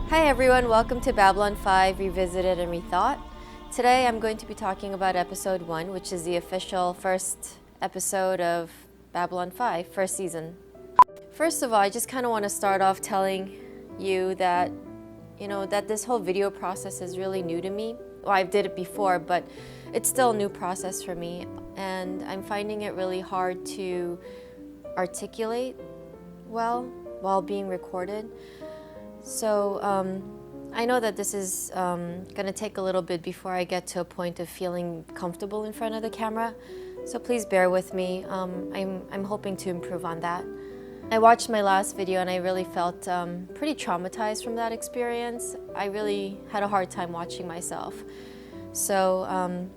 Hi everyone, welcome to Babylon 5 Revisited and Rethought. Today I'm going to be talking about episode 1, which is the official first episode of Babylon 5, first season. First of all, I just kind of want to start off telling you that, that this whole video process is really new to me. Well, I've did it before, but it's still a new process for me, and I'm finding it really hard to articulate well while being recorded. So I know that this is going to take a little bit before I get to a point of feeling comfortable in front of the camera. So please bear with me. I'm hoping to improve on that. I watched my last video and I really felt pretty traumatized from that experience. I really had a hard time watching myself. So I'm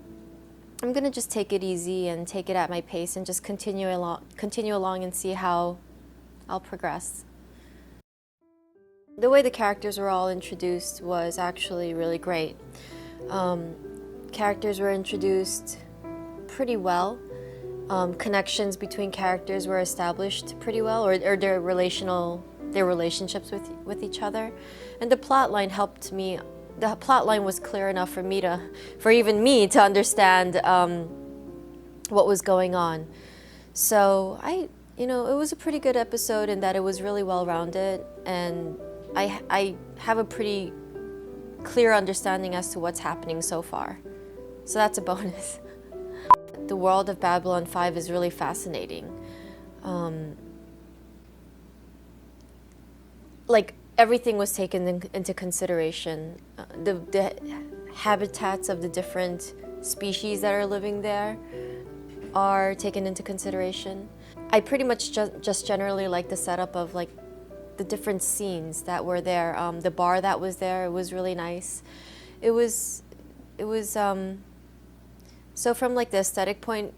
going to just take it easy and take it at my pace and just continue along and see how I'll progress. The way the characters were all introduced was actually really great. Characters were introduced pretty well. Connections between characters were established pretty well, or their relationships with each other. And the plot line helped me. The plot line was clear enough for even me to understand what was going on. So it was a pretty good episode in that it was really well-rounded, and I have a pretty clear understanding as to what's happening so far. So that's a bonus. The world of Babylon 5 is really fascinating. Everything was taken into consideration. The habitats of the different species that are living there are taken into consideration. I pretty much just generally like the setup of the different scenes that were there. The bar that was there, it was really nice. It was so from the aesthetic point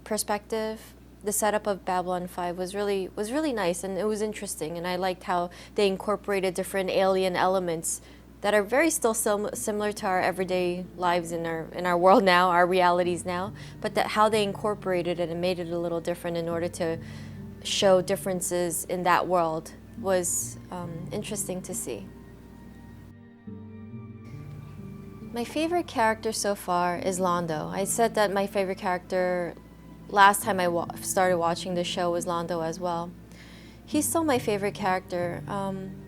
perspective, the setup of Babylon 5 was really nice, and it was interesting, and I liked how they incorporated different alien elements that are very still similar to our everyday lives in our world now, our realities now, but how they incorporated it and made it a little different in order to show differences in that world was interesting to see. My favorite character so far is Londo. I said that my favorite character last time I started watching the show was Londo as well. He's still my favorite character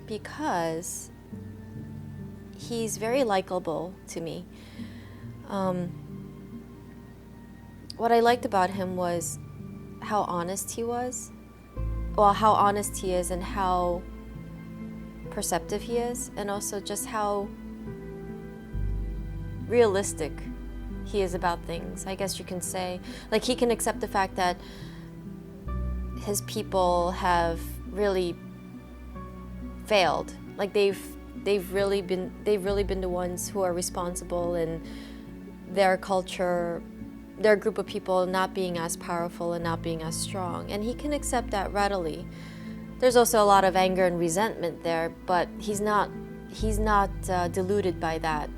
because he's very likable to me. What I liked about him was how honest he was. Well, how honest he is and how perceptive he is, and also just how realistic he is about things, I guess you can say. He can accept the fact that his people have really failed. They've really been the ones who are responsible in their culture, their group of people not being as powerful and not being as strong, and he can accept that readily. There's also a lot of anger and resentment there, but he's not deluded by that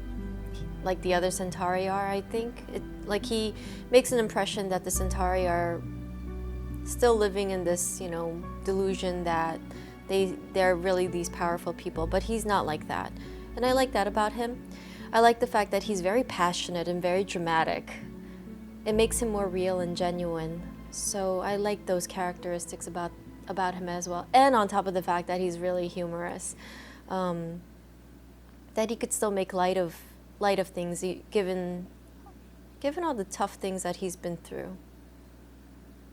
like the other Centauri are, I think. He makes an impression that the Centauri are still living in this, delusion that they're really these powerful people, but he's not like that. And I like that about him. I like the fact that he's very passionate and very dramatic. It makes him more real and genuine. So I like those characteristics about him as well. And on top of the fact that he's really humorous, that he could still make light of things, given all the tough things that he's been through.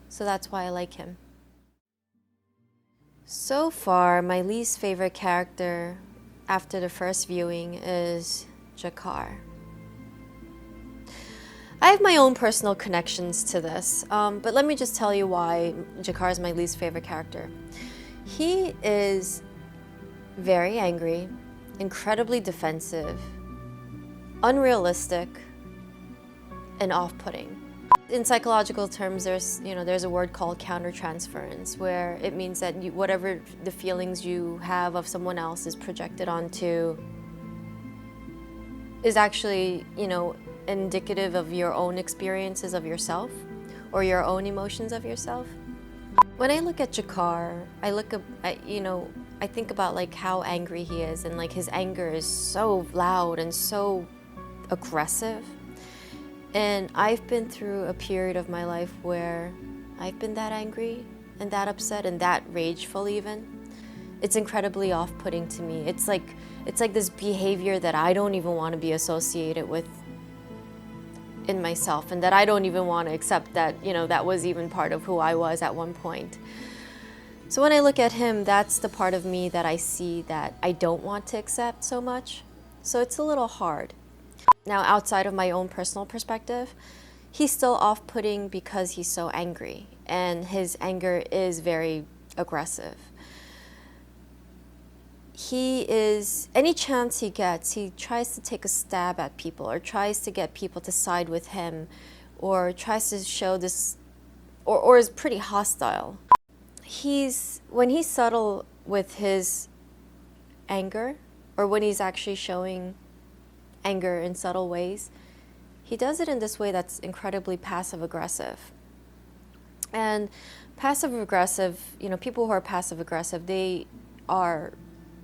So that's why I like him. So far, my least favorite character after the first viewing is G'Kar. I have my own personal connections to this, but let me just tell you why G'Kar is my least favorite character. He is very angry, incredibly defensive, unrealistic, and off-putting. In psychological terms, there's a word called countertransference, where it means that whatever the feelings you have of someone else is projected onto is actually, indicative of your own experiences of yourself or your own emotions of yourself. When I look at G'Kar, I look at, I think about like how angry he is, and like his anger is so loud and so aggressive. And I've been through a period of my life where I've been that angry and that upset and that rageful even. It's incredibly off-putting to me. It's like this behavior that I don't even want to be associated with in myself, and that I don't even want to accept that, you know, that was even part of who I was at one point. So when I look at him, that's the part of me that I see that I don't want to accept so much. So it's a little hard. Now, outside of my own personal perspective, he's still off-putting because he's so angry, and his anger is very aggressive. He is, any chance he gets, he tries to take a stab at people, or tries to get people to side with him, or tries to show this, or is pretty hostile. When he's subtle with his anger, or when he's actually showing anger in subtle ways, he does it in this way that's incredibly passive-aggressive. And passive-aggressive, you know, people who are passive-aggressive, they are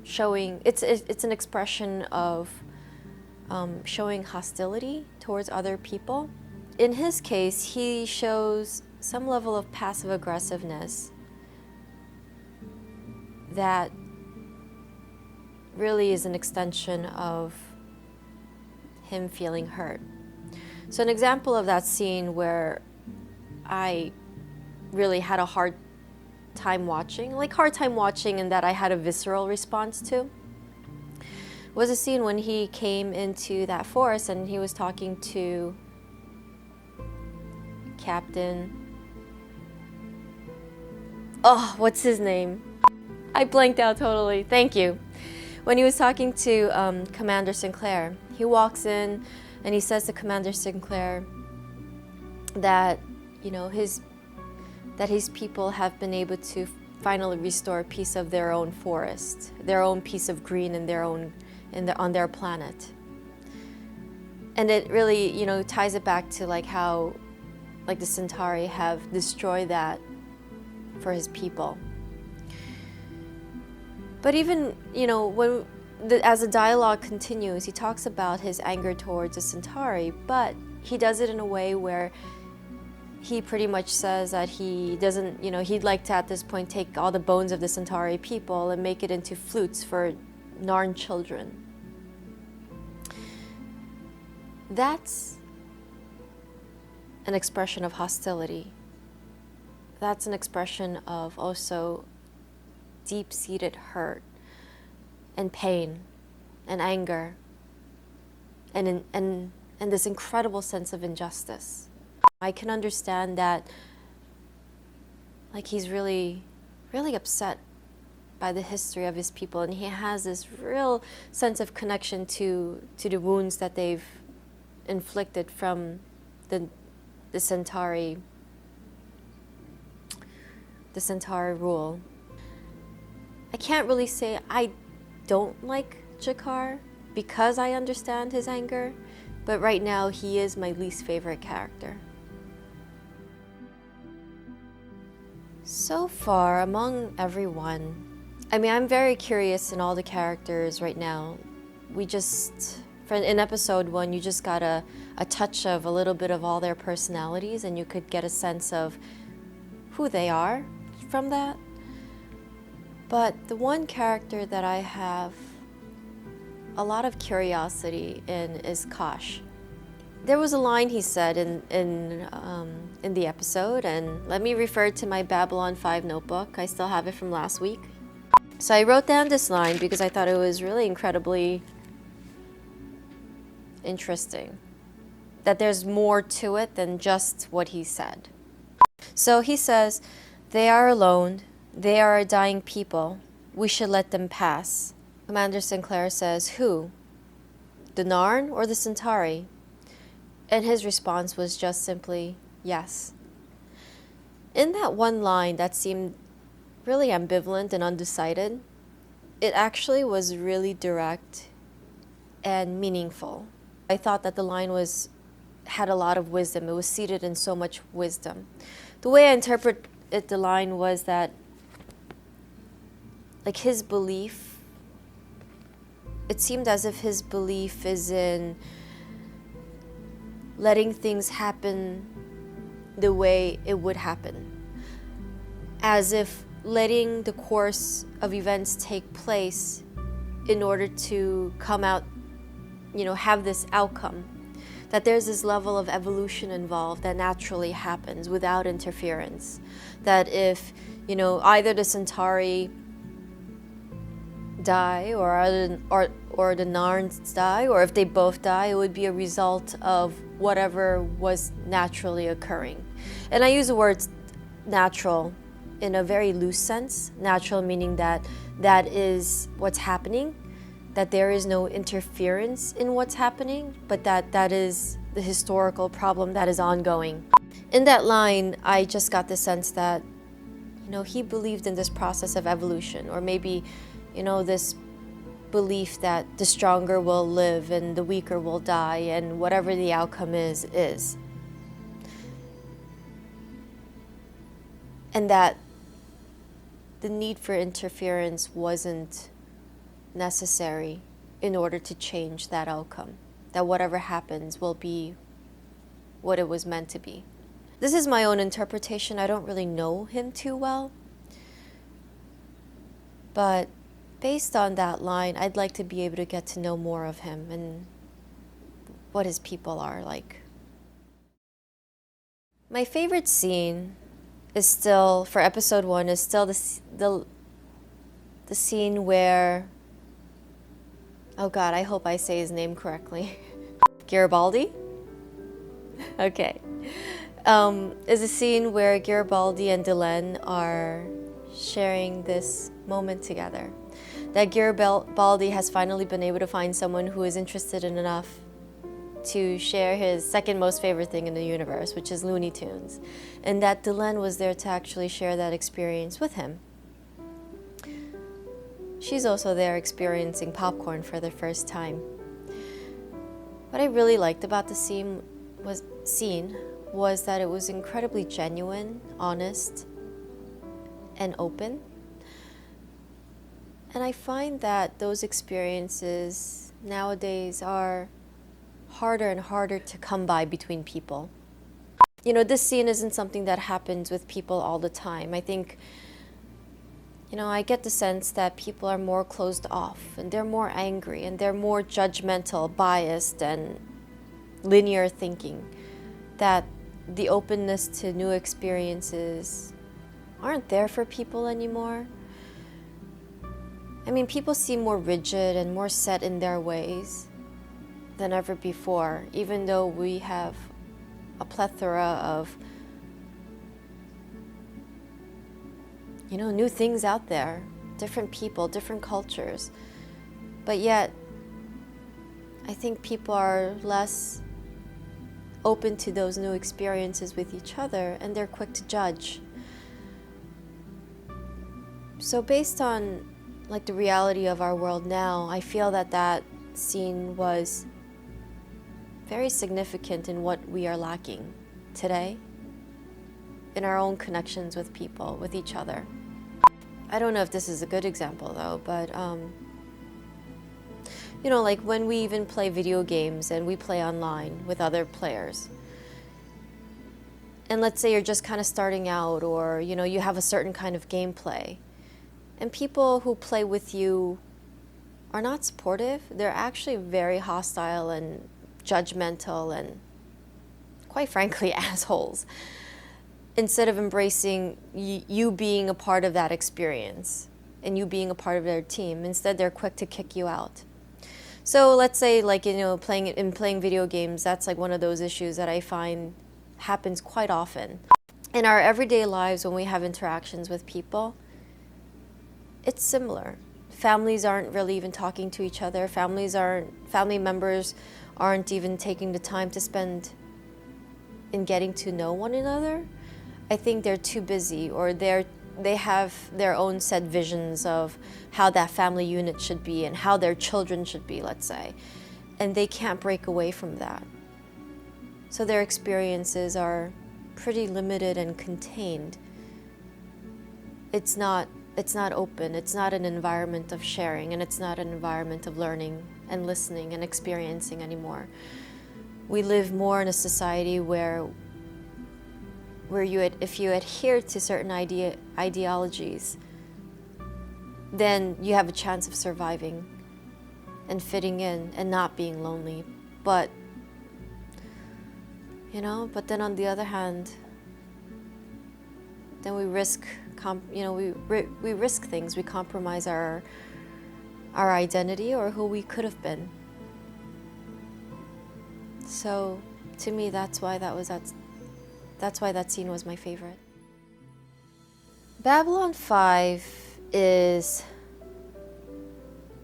showing, it's an expression of showing hostility towards other people. In his case, he shows some level of passive-aggressiveness that really is an extension of him feeling hurt. So an example of that scene where I really had a hard time watching and that I had a visceral response to, was a scene when he came into that forest and he was talking to Captain, oh, what's his name? I blanked out totally. Thank you. When he was talking to Commander Sinclair, he walks in and he says to Commander Sinclair that, you know, his people have been able to finally restore a piece of their own forest, their own piece of green on their planet. And it really, you know, ties it back to like how, like, the Centauri have destroyed that for his people. But even, you know, as the dialogue continues, he talks about his anger towards the Centauri, but he does it in a way where he pretty much says that he doesn't, you know, he'd like to at this point take all the bones of the Centauri people and make it into flutes for Narn children. That's an expression of hostility. That's an expression of also deep-seated hurt and pain and anger and this incredible sense of injustice. I can understand that, like, he's really, really upset by the history of his people, and he has this real sense of connection to the wounds that they've inflicted from the Centauri rule. I can't really say I don't like G'Kar because I understand his anger, but right now he is my least favorite character. So far, among everyone, I mean, I'm very curious in all the characters right now. In episode 1, you just got a touch of a little bit of all their personalities, and you could get a sense of who they are from that. But the one character that I have a lot of curiosity in is Kosh. There was a line he said in the episode, and let me refer to my Babylon 5 notebook. I still have it from last week. So I wrote down this line because I thought it was really incredibly interesting, that there's more to it than just what he said. So he says, "They are alone. They are a dying people. We should let them pass." Commander Sinclair says, "Who? The Narn or the Centauri?" And his response was just simply, "Yes." In that one line that seemed really ambivalent and undecided, it actually was really direct and meaningful. I thought that the line had a lot of wisdom. It was seated in so much wisdom. The way I interpret it, the line was that like his belief, it seemed as if his belief is in letting things happen the way it would happen. As if letting the course of events take place in order to come out, have this outcome. That there's this level of evolution involved that naturally happens without interference. That if, either the Centauri die or the Narns die, or if they both die, it would be a result of whatever was naturally occurring. And I use the word natural in a very loose sense. Natural meaning that is what's happening, that there is no interference in what's happening, but that is the historical problem that is ongoing. In that line, I just got the sense that, he believed in this process of evolution, or maybe, this belief that the stronger will live and the weaker will die, and whatever the outcome is. And that the need for interference wasn't necessary in order to change that outcome. That whatever happens will be what it was meant to be. This is my own interpretation. I don't really know him too well. But based on that line, I'd like to be able to get to know more of him and what his people are like. My favorite scene is still, for episode 1, is still the scene where, oh God, I hope I say his name correctly. Garibaldi? Okay. Is a scene where Garibaldi and Delenn are sharing this moment together. That Garibaldi has finally been able to find someone who is interested in enough to share his second most favorite thing in the universe, which is Looney Tunes. And that Delenn was there to actually share that experience with him. She's also there experiencing popcorn for the first time. What I really liked about the scene was that it was incredibly genuine, honest, and open. And I find that those experiences nowadays are harder and harder to come by between people. This scene isn't something that happens with people all the time. I think, I get the sense that people are more closed off, and they're more angry, and they're more judgmental, biased, and linear thinking. That the openness to new experiences aren't there for people anymore. I mean, people seem more rigid and more set in their ways than ever before, even though we have a plethora of, new things out there, different people, different cultures. But yet, I think people are less open to those new experiences with each other, and they're quick to judge. So based on the reality of our world now, I feel that scene was very significant in what we are lacking today in our own connections with people, with each other. I don't know if this is a good example though, but when we even play video games and we play online with other players, and let's say you're just kind of starting out, or you have a certain kind of gameplay, and people who play with you are not supportive. They're actually very hostile and judgmental and, quite frankly, assholes. Instead of embracing you being a part of that experience and you being a part of their team, instead they're quick to kick you out. So let's say, playing video games, that's one of those issues that I find happens quite often. In our everyday lives, when we have interactions with people, it's similar. Families aren't really even talking to each other. Family members aren't even taking the time to spend in getting to know one another. I think they're too busy, or they have their own set visions of how that family unit should be and how their children should be, let's say. And they can't break away from that. So their experiences are pretty limited and contained. It's not it's not open, it's not an environment of sharing, and it's not an environment of learning and listening and experiencing anymore. We live more in a society where if you adhere to certain ideologies, then you have a chance of surviving and fitting in and not being lonely. But then on the other hand, then we risk we risk things. We compromise our identity or who we could have been. So to me, that's why that scene was my favorite. Babylon 5 is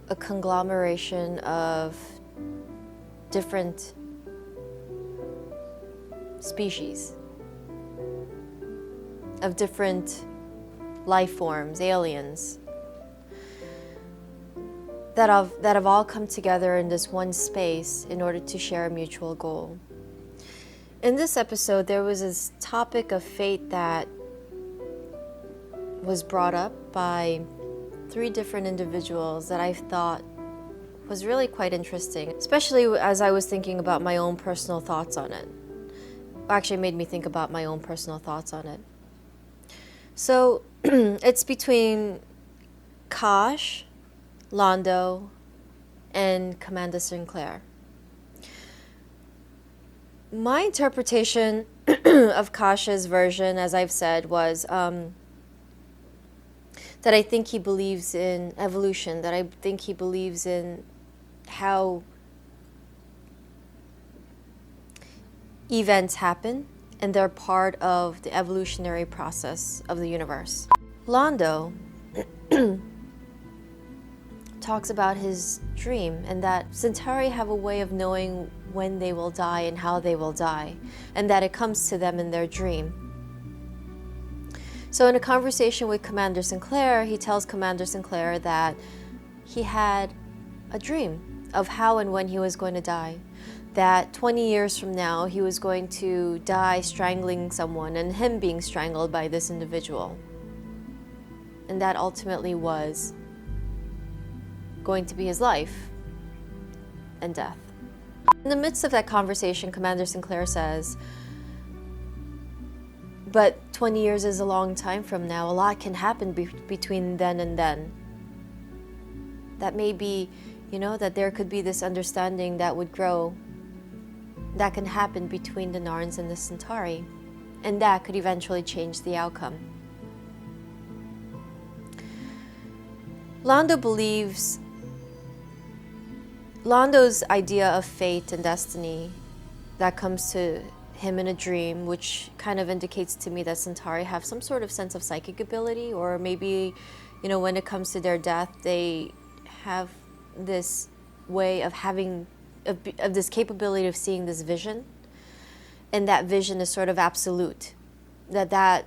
a conglomeration of different species, of different life forms, aliens, that have all come together in this one space in order to share a mutual goal. In this episode, there was this topic of fate that was brought up by 3 different individuals that I thought was really quite interesting, especially as I was thinking about my own personal thoughts on it. Actually, it made me think about my own personal thoughts on it. So it's between Kosh, Londo, and Commander Sinclair. My interpretation of Kosh's version, as I've said, was that I think he believes in evolution, that I think he believes in how events happen and they're part of the evolutionary process of the universe. Londo talks about his dream and that Centauri have a way of knowing when they will die and how they will die, and that it comes to them in their dream. So in a conversation with Commander Sinclair, he tells Commander Sinclair that he had a dream of how and when he was going to die, that 20 years from now he was going to die strangling someone and him being strangled by this individual. And that ultimately was going to be his life and death. In the midst of that conversation, Commander Sinclair says, but 20 years is a long time from now. A lot can happen between then and then. That may be, that there could be this understanding that would grow, that can happen between the Narns and the Centauri, and that could eventually change the outcome. Londo's idea of fate and destiny that comes to him in a dream, which kind of indicates to me that Centauri have some sort of sense of psychic ability, or maybe, when it comes to their death, they have this way of having of this capability of seeing this vision, and that vision is sort of absolute, that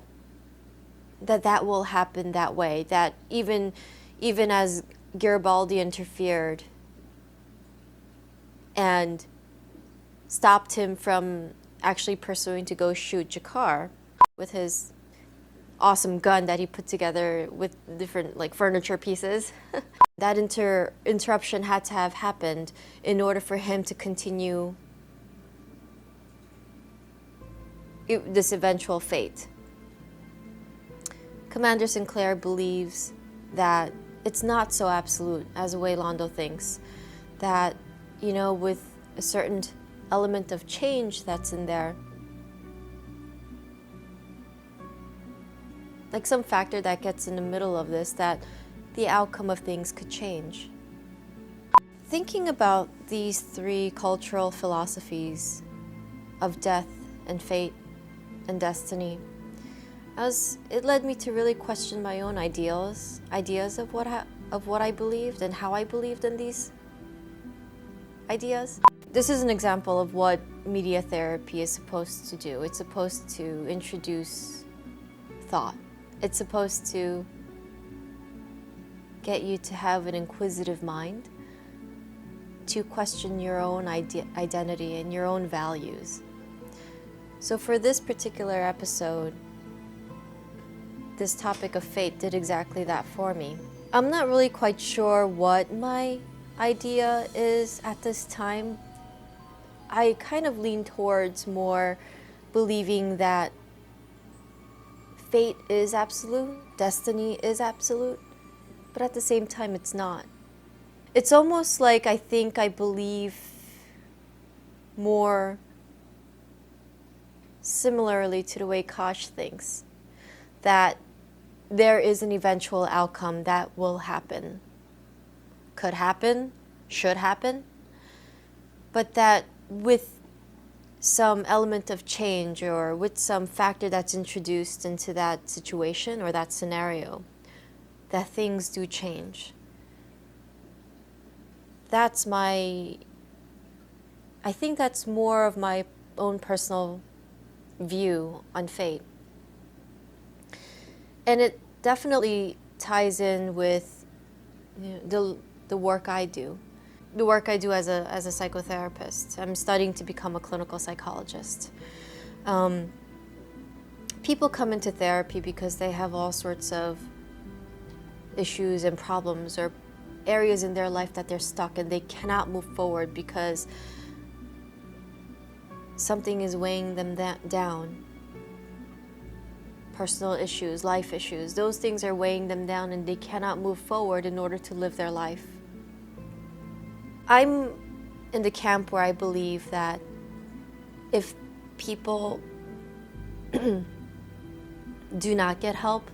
will happen that way, that even as Garibaldi interfered and stopped him from actually pursuing to go shoot Jakar with his awesome gun that he put together with different furniture pieces. That interruption had to have happened in order for him to continue this eventual fate. Commander Sinclair believes that it's not so absolute as the way Londo thinks, that with a certain element of change that's in there, like some factor that gets in the middle of this, that the outcome of things could change. Thinking about these 3 cultural philosophies of death and fate and destiny, it led me to really question my own ideas of what I believed and how I believed in these ideas. This is an example of what media therapy is supposed to do. It's supposed to introduce thought. It's supposed to get you to have an inquisitive mind, to question your own identity and your own values. So for this particular episode, this topic of fate did exactly that for me. I'm not really quite sure what my idea is at this time. I kind of lean towards more believing that fate is absolute, destiny is absolute, but at the same time it's not. It's almost like I think I believe more similarly to the way Kosh thinks, that there is an eventual outcome that will happen, could happen, should happen, but that with some element of change or with some factor that's introduced into that situation or that scenario, that things do change. I think that's more of my own personal view on fate. And it definitely ties in with the work I do. The work I do as a psychotherapist. I'm studying to become a clinical psychologist. People come into therapy because they have all sorts of issues and problems or areas in their life that they're stuck and they cannot move forward because something is weighing them down. Personal issues, life issues, those things are weighing them down and they cannot move forward in order to live their life. I'm in the camp where I believe that if people do not get help,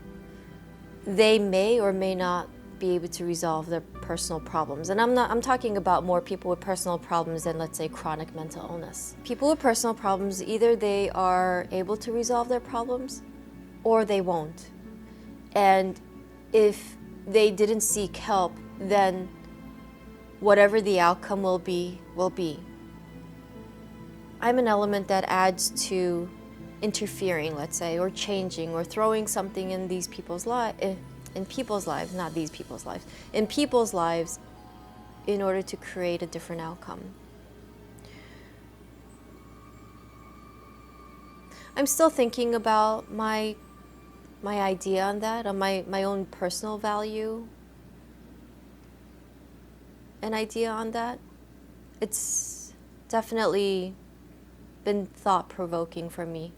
they may or may not be able to resolve their personal problems. And I'm talking about more people with personal problems than, let's say, chronic mental illness. People with personal problems, either they are able to resolve their problems or they won't. And if they didn't seek help, then whatever the outcome will be, will be. I'm an element that adds to interfering, let's say, or changing, or throwing something in these people's lives, in people's lives, not these people's lives, in people's lives, in order to create a different outcome. I'm still thinking about my idea on that, on my own personal value and idea on that. It's definitely been thought-provoking for me.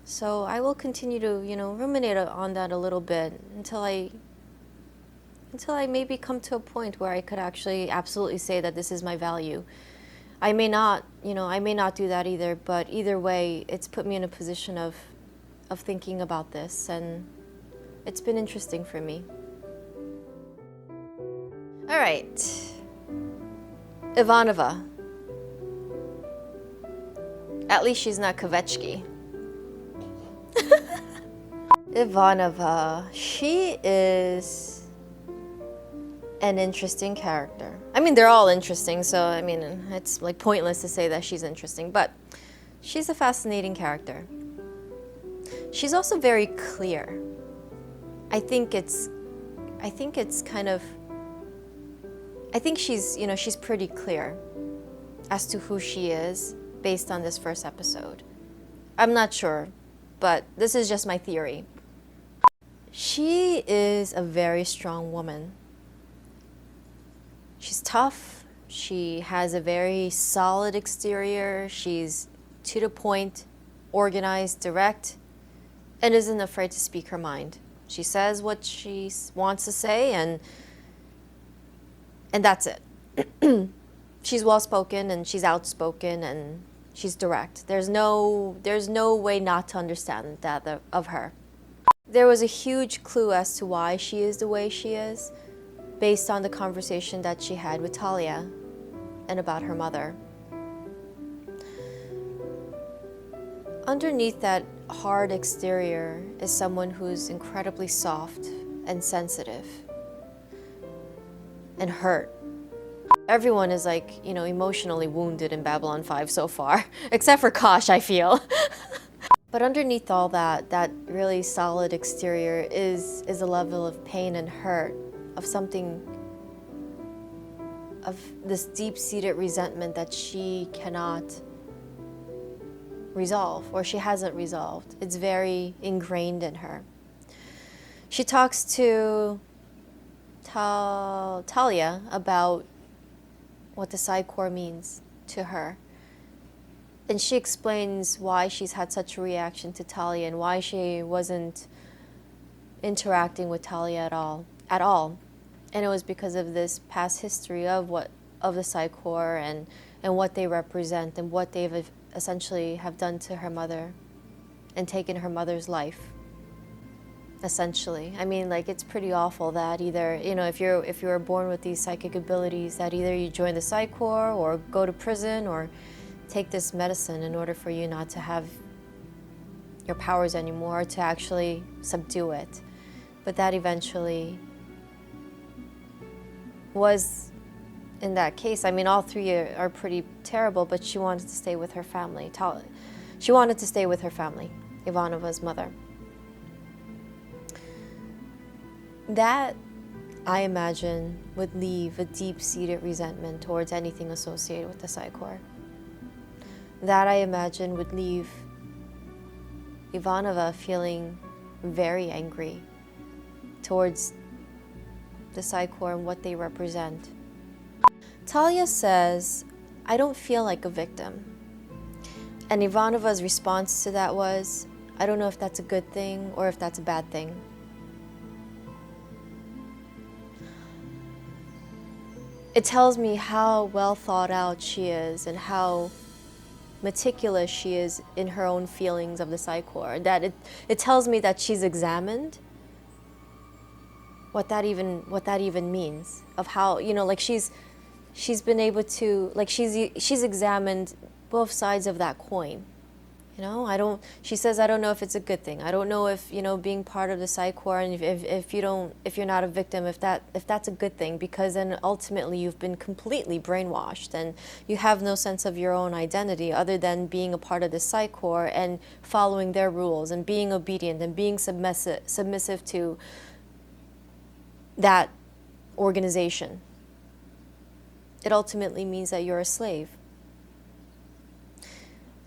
So I will continue to, ruminate on that a little bit until I maybe come to a point where I could actually absolutely say that this is my value. I may not do that either, but either way, it's put me in a position of thinking about this, and it's been interesting for me. All right, Ivanova. At least she's not Kvetchki. Ivanova, she is an interesting character. I mean, they're all interesting, so I mean, it's like pointless to say that she's interesting, but she's a fascinating character. She's also very clear. I think she's pretty clear as to who she is based on this first episode. I'm not sure, but this is just my theory. She is a very strong woman. She's tough. She has a very solid exterior. She's to the point, organized, direct, and isn't afraid to speak her mind. She says what she wants to say, and that's it. She's well-spoken, and she's outspoken, and she's direct. There's no way not to understand that of her. There was a huge clue as to why she is the way she is, based on the conversation that she had with Talia and about her mother. Underneath that hard exterior is someone who's incredibly soft and sensitive and hurt. Everyone is emotionally wounded in Babylon 5 so far, except for Kosh, I feel. But underneath all that really solid exterior is a level of pain and hurt, of this deep-seated resentment that she cannot resolve, or she hasn't resolved. It's very ingrained in her. She talks to Talia about what the Psi Corps means to her. And she explains why she's had such a reaction to Talia and why she wasn't interacting with Talia at all. And it was because of this past history of the Psi Corps and what they represent and what they've essentially have done to her mother and taken her mother's life. Essentially, I mean, like, it's pretty awful that either, you know, if you were born with these psychic abilities, that either you join the Psi Corps or go to prison or take this medicine in order for you not to have your powers anymore, to actually subdue it. But that eventually was in that case. I mean, all three are pretty terrible, but she wanted to stay with her family. She wanted to stay with her family, Ivanova's mother. That, I imagine, would leave a deep-seated resentment towards anything associated with the Psi Corps. That, I imagine, would leave Ivanova feeling very angry towards the Psi Corps and what they represent. Talia says, "I don't feel like a victim." And Ivanova's response to that was, "I don't know if that's a good thing or if that's a bad thing." It tells me how well thought out she is and how meticulous she is in her own feelings of the Psi Corps. That it tells me that she's examined what that even means, of how, you know, like she's been able to, like, she's examined both sides of that coin. You know, she says, "I don't know if it's a good thing. I don't know if, you know, being part of the Psi Corps and if you're not a victim, if that's a good thing, because then ultimately you've been completely brainwashed and you have no sense of your own identity other than being a part of the Psi Corps and following their rules and being obedient and being submissive to that organization. It ultimately means that you're a slave."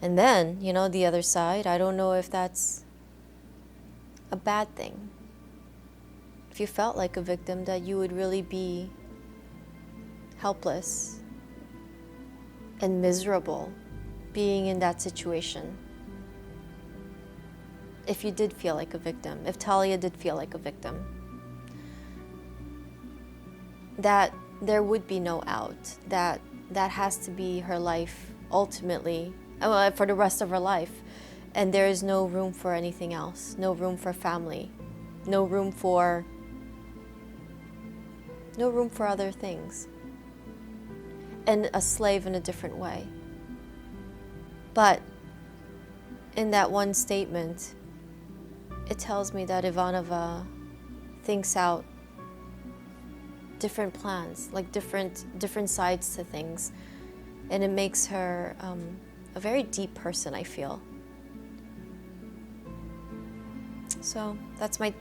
And then, you know, the other side, I don't know if that's a bad thing. If you felt like a victim, that you would really be helpless and miserable being in that situation. If you did feel like a victim, if Talia did feel like a victim, that there would be no out, that has to be her life ultimately, for the rest of her life, and there is no room for anything else, no room for family, no room for other things, and a slave in a different way. But in that one statement, it tells me that Ivanova thinks out different plans, like different sides to things, and it makes her a very deep person, I feel. So that's my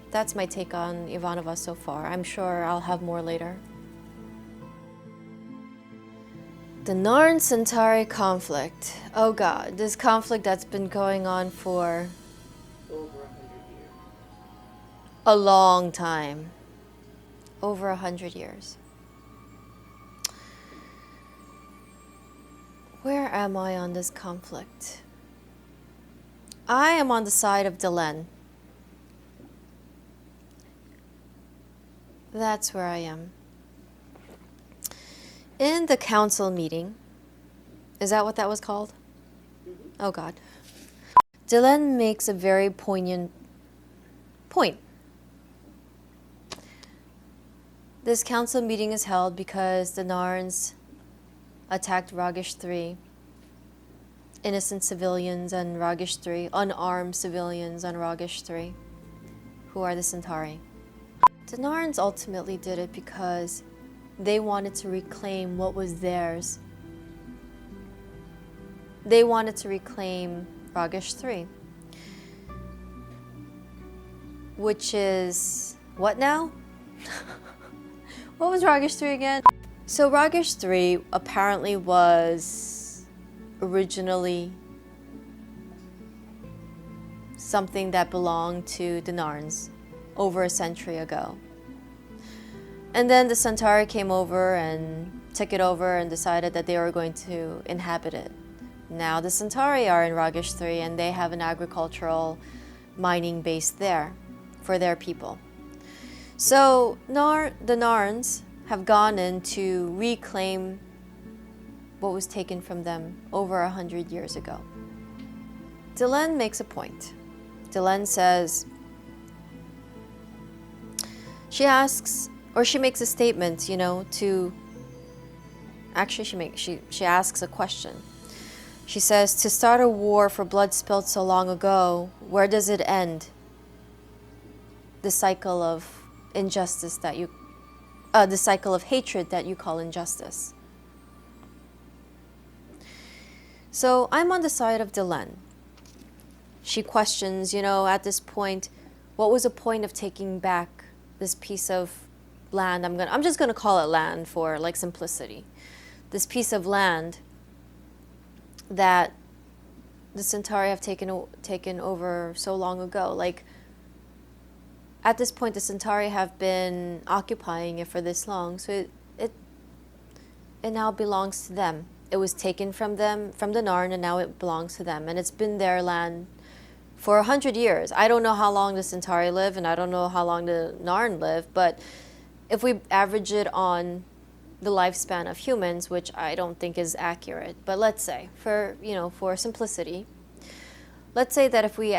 take on Ivanova so far. I'm sure I'll have more later. The Narn-Centauri conflict. Oh God, this conflict that's been going on for over 100 years. A long time. Over 100 years. Where am I on this conflict? I am on the side of Delenn. That's where I am. In the council meeting, is that what that was called? Mm-hmm. Oh God. Delenn makes a very poignant point. This council meeting is held because the Narns attacked Ragish 3, innocent civilians on Ragish 3, unarmed civilians on Ragish 3, who are the Centauri. The Narns ultimately did it because they wanted to reclaim what was theirs. They wanted to reclaim Ragish 3, which is what now? What was Ragish 3 again? So Ragish 3 apparently was originally something that belonged to the Narns over a century ago. And then the Centauri came over and took it over and decided that they were going to inhabit it. Now the Centauri are in Ragesh 3 and they have an agricultural mining base there for their people. So the Narns have gone in to reclaim what was taken from them over 100 years ago. Delenn makes a point. Delenn says, she makes a statement, she asks a question. She says, to start a war for blood spilled so long ago, where does it end? The cycle of injustice the cycle of hatred that you call injustice. So I'm on the side of Delenn. She questions, at this point, what was the point of taking back this piece of land? I'm just gonna call it land for simplicity. This piece of land that the Centauri have taken over so long ago. At this point, the Centauri have been occupying it for this long, so it now belongs to them. It was taken from them, from the Narn, and now it belongs to them. And it's been their land for 100 years. I don't know how long the Centauri live, and I don't know how long the Narn live, but if we average it on the lifespan of humans, which I don't think is accurate, but let's say, for simplicity, let's say that if we,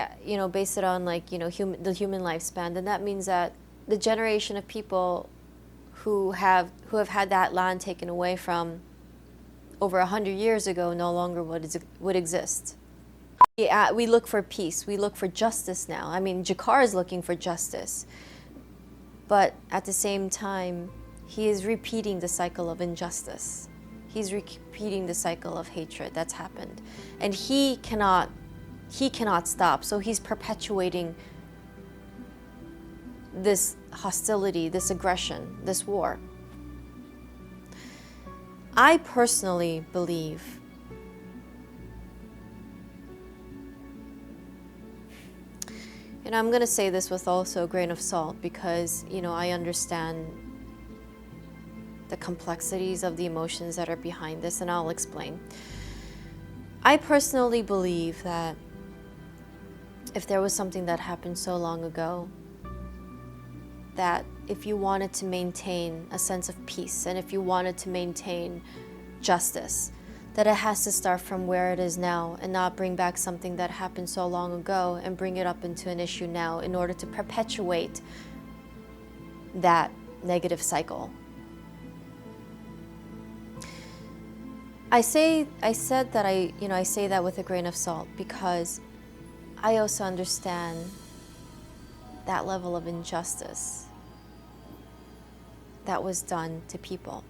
base it on the human lifespan, then that means that the generation of people who have had that land taken away from over 100 years ago no longer would exist. We look for peace. We look for justice now. I mean, Jakar is looking for justice. But at the same time, he is repeating the cycle of injustice. He's repeating the cycle of hatred that's happened. And he cannot stop. So he's perpetuating this hostility, this aggression, this war. I personally believe and I'm going to say this with also a grain of salt because, I understand the complexities of the emotions that are behind this, and I'll explain. I personally believe that if there was something that happened so long ago, that if you wanted to maintain a sense of peace and if you wanted to maintain justice, that it has to start from where it is now and not bring back something that happened so long ago and bring it up into an issue now in order to perpetuate that negative cycle. I said that I say that with a grain of salt because I also understand that level of injustice that was done to people.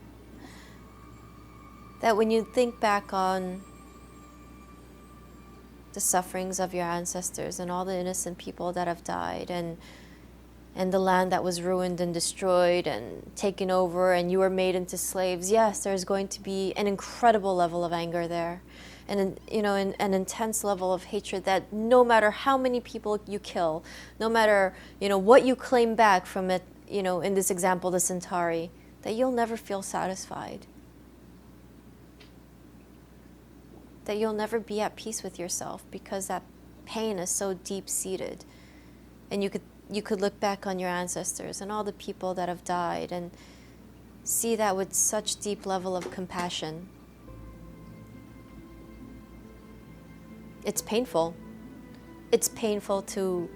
That when you think back on the sufferings of your ancestors and all the innocent people that have died and the land that was ruined and destroyed and taken over and you were made into slaves, yes, there's going to be an incredible level of anger there and an intense level of hatred that no matter how many people you kill, no matter what you claim back from it, in this example, the Centauri, that you'll never feel satisfied. That you'll never be at peace with yourself because that pain is so deep-seated. And you could look back on your ancestors and all the people that have died and see that with such deep level of compassion. It's painful. It's painful to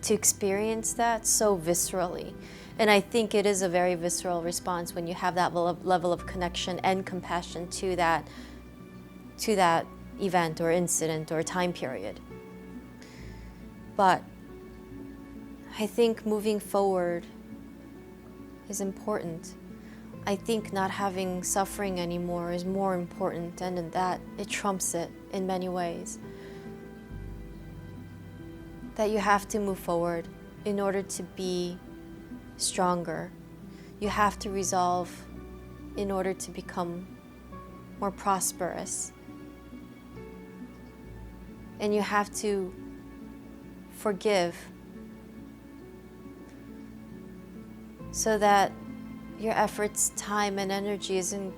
experience that so viscerally. And I think it is a very visceral response when you have that level of connection and compassion to that event or incident or time period. But I think moving forward is important. I think not having suffering anymore is more important, and in that it trumps it in many ways. That you have to move forward in order to be stronger. You have to resolve in order to become more prosperous. And you have to forgive, so that your efforts, time, and energy isn't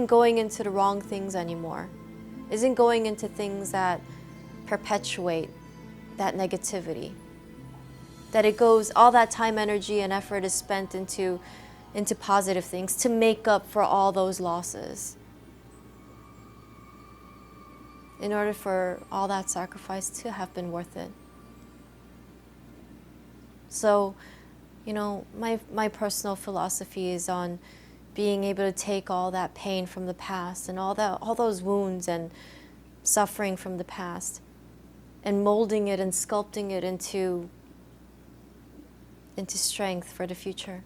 going into the wrong things anymore, isn't going into things that perpetuate that negativity. That it goes, all that time, energy, and effort is spent into positive things to make up for all those losses. In order for all that sacrifice to have been worth it. So, my personal philosophy is on being able to take all that pain from the past and all those wounds and suffering from the past and molding it and sculpting it into strength for the future.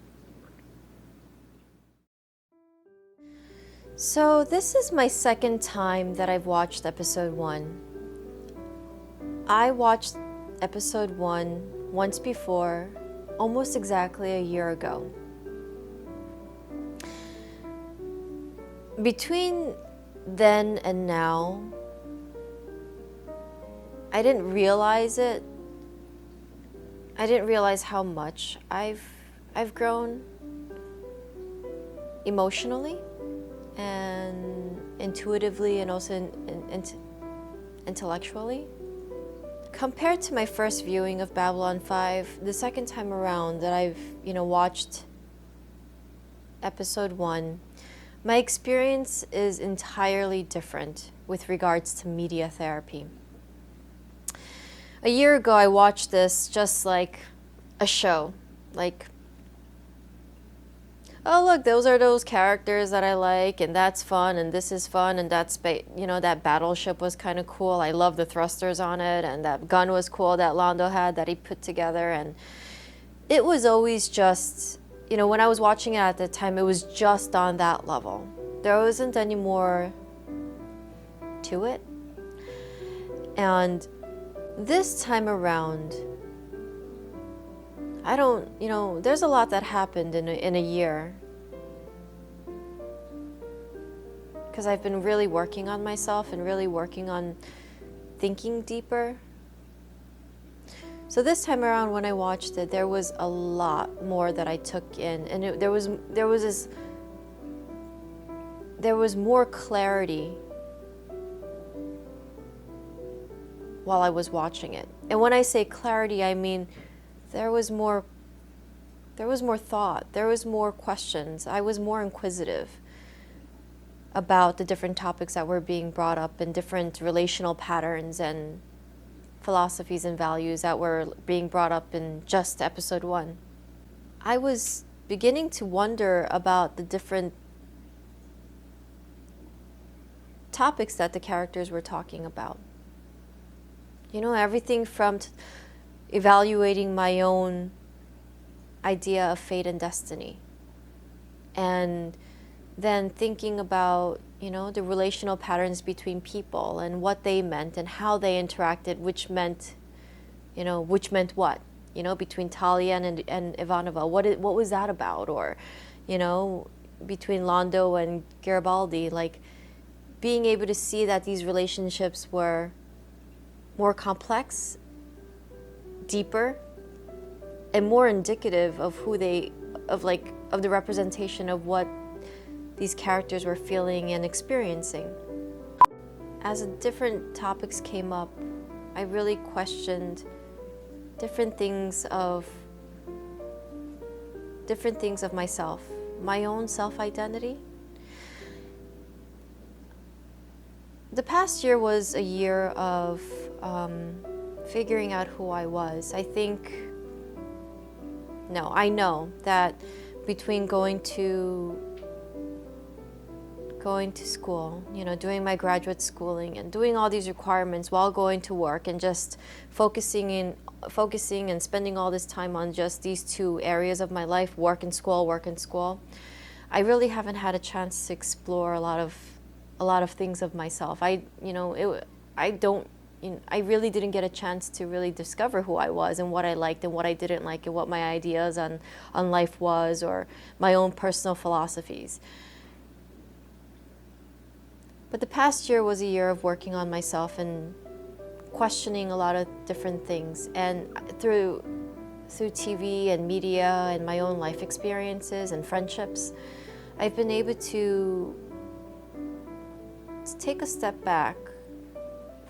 So this is my second time that I've watched episode 1. I watched episode 1 once before, almost exactly a year ago. Between then and now, I didn't realize it. I didn't realize how much I've grown emotionally and intuitively and also intellectually. Compared to my first viewing of Babylon 5, the second time around that I've watched episode 1, my experience is entirely different with regards to media therapy. A year ago, I watched this just like a show. Like, oh look, those are those characters that I like, and that's fun, and this is fun, and that's that battleship was kind of cool. I love the thrusters on it, and that gun was cool that Londo had that he put together, and it was always just, when I was watching it at the time, it was just on that level. There wasn't any more to it. And this time around, there's a lot that happened in a year. Because I've been really working on myself and really working on thinking deeper. So this time around when I watched it, there was a lot more that I took in. And there was more clarity while I was watching it. And when I say clarity, I mean there was more thought, there was more questions. I was more inquisitive about the different topics that were being brought up and different relational patterns and philosophies and values that were being brought up in just episode 1. I was beginning to wonder about the different topics that the characters were talking about. Everything from evaluating my own idea of fate and destiny, and then thinking about, the relational patterns between people and what they meant and how they interacted, which meant what, between Talia and Ivanova. What was that about? Or, between Londo and Garibaldi, like being able to see that these relationships were more complex, deeper, and more indicative of of the representation of what these characters were feeling and experiencing. As different topics came up, I really questioned different things of myself, my own self-identity. The past year was a year of figuring out who I was. I know that between going to school, doing my graduate schooling and doing all these requirements while going to work and just focusing and spending all this time on just these two areas of my life, work and school, I really haven't had a chance to explore a lot of things of myself. I really didn't get a chance to really discover who I was and what I liked and what I didn't like and what my ideas on life was, or my own personal philosophies. But the past year was a year of working on myself and questioning a lot of different things. And through TV and media and my own life experiences and friendships, I've been able to take a step back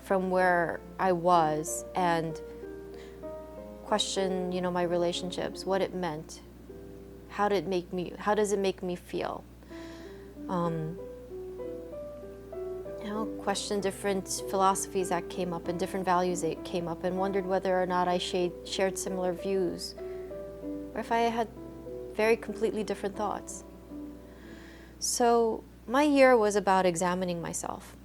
from where I was and question, my relationships, what it meant, how does it make me feel? Question different philosophies that came up and different values that came up, and wondered whether or not I shared similar views, or if I had very completely different thoughts. So my year was about examining myself.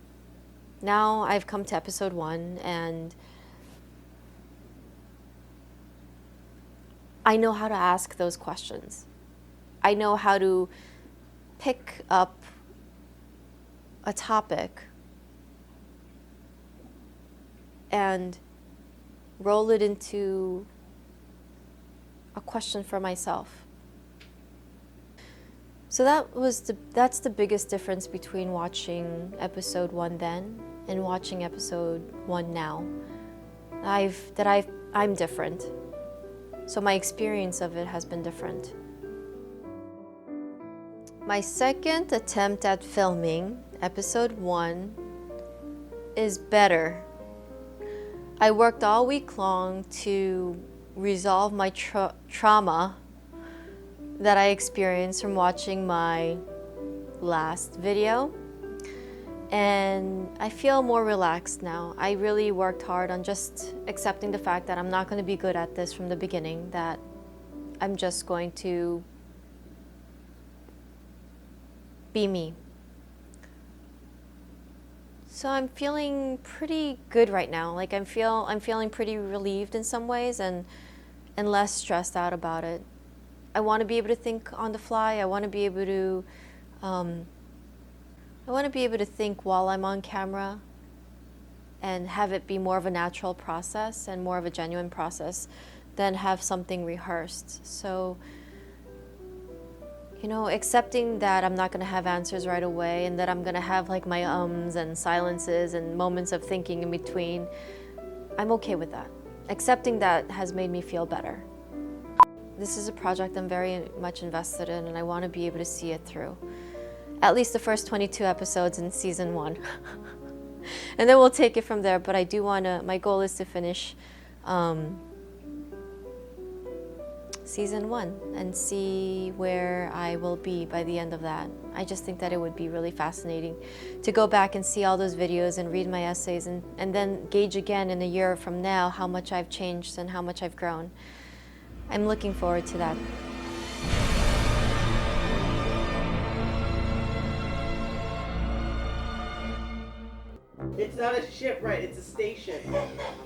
Now I've come to episode 1, and I know how to ask those questions. I know how to pick up a topic and roll it into a question for myself. So that's the biggest difference between watching episode 1 then and watching episode 1 now. I'm different. So my experience of it has been different. My second attempt at filming episode 1 is better. I worked all week long to resolve my trauma that I experienced from watching my last video, and I feel more relaxed now. I really worked hard on just accepting the fact that I'm not going to be good at this from the beginning, that I'm just going to be me. So I'm feeling pretty good right now. Like I'm feeling pretty relieved in some ways, and less stressed out about it. I want to be able to think on the fly. I want to be able to think while I'm on camera, and have it be more of a natural process and more of a genuine process than have something rehearsed. So, accepting that I'm not going to have answers right away, and that I'm going to have like my ums and silences and moments of thinking in between, I'm okay with that. Accepting that has made me feel better. This is a project I'm very much invested in, and I want to be able to see it through. At least the first 22 episodes in season 1. And then we'll take it from there, but my goal is to finish season 1 and see where I will be by the end of that. I just think that it would be really fascinating to go back and see all those videos and read my essays, and then gauge again in a year from now how much I've changed and how much I've grown. I'm looking forward to that. It's not a ship, right? It's a station.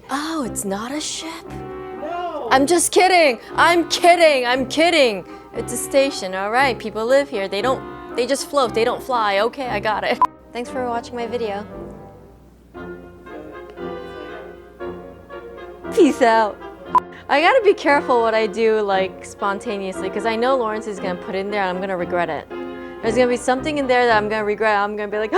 Oh, it's not a ship? No! I'm just kidding. I'm kidding. It's a station, all right. People live here. They just float. They don't fly. Okay, I got it. Thanks for watching my video. Peace out. I gotta be careful what I do spontaneously, because I know Lawrence is gonna put in there and I'm gonna regret it. There's gonna be something in there that I'm gonna regret. I'm gonna be like,